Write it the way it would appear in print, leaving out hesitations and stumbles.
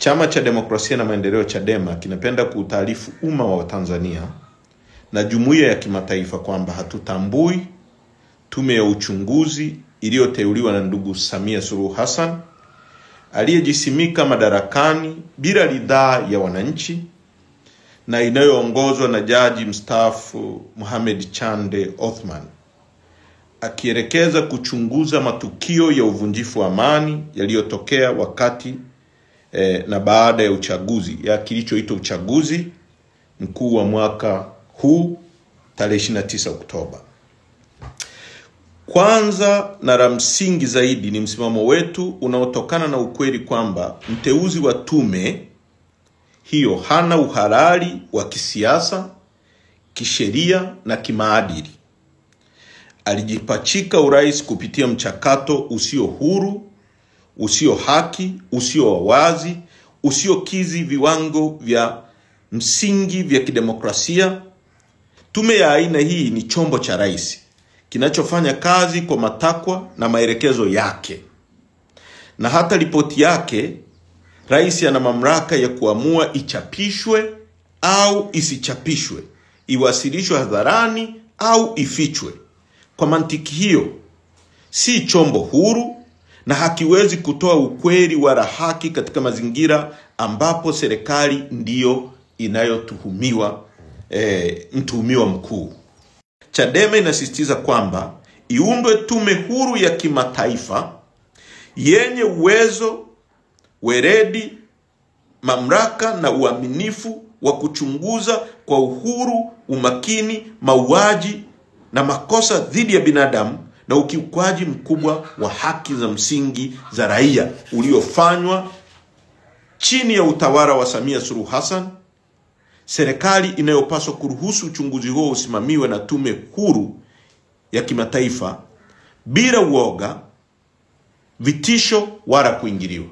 Chama cha Demokrasia na Maendeleo Chadema kinapenda kuutaarifu umma wa Tanzania na jumuiya ya kimataifa kwamba hatutambui tume ya uchunguzi iliyoteuliwa na ndugu Samia Suluhu Hassan aliyejisimika madarakani bila ridhaa ya wananchi na inayoongozwa na jaji mstaafu Mohamed Chande Othman, akielekeza kuchunguza matukio ya uvunjifu wa amani yaliyotokea wakati na baada ya uchaguzi ya kilichoitwa uchaguzi mkuu wa mwaka huu tarehe 29 Oktoba. Kwanza na la msingi zaidi ni msimamo wetu unaotokana na ukweli kwamba mteuzi wa tume hiyo hana uhalali wa kisiasa, kisheria na kimaadili. Alijipachika urais kupitia mchakato usio huru, usio haki, usio wazi, usiokizi viwango vya msingi vya kidemokrasia. Tume ya aina hii ni chombo cha rais kinachofanya kazi kwa matakwa na maelekezo yake. Na hata ripoti yake rais ana mamlaka ya kuamua ichapishwe au isichapishwe, iwasilishwe hadharani au ifichwe. Kwa mantiki hiyo, si chombo huru na hakiwezi kutoa ukweli wala haki katika mazingira ambapo serikali ndiyo inayotuhumiwa mtuhumiwa mkuu. Chadema inasisitiza kwamba iundwe tume huru ya kimataifa yenye uwezo, weledi, mamlaka na uaminifu wa kuchunguza kwa uhuru, umakini, mauaji na makosa dhidi ya binadamu na ukiukwaji mkubwa wa haki za msingi za raia uliofanywa chini ya utawala wa Samia Suluhu Hassan. Serikali inayopaswa kuruhusu uchunguzi huo usimamiwe na tume huru ya kimataifa bila uoga, vitisho wala kuingiliwa.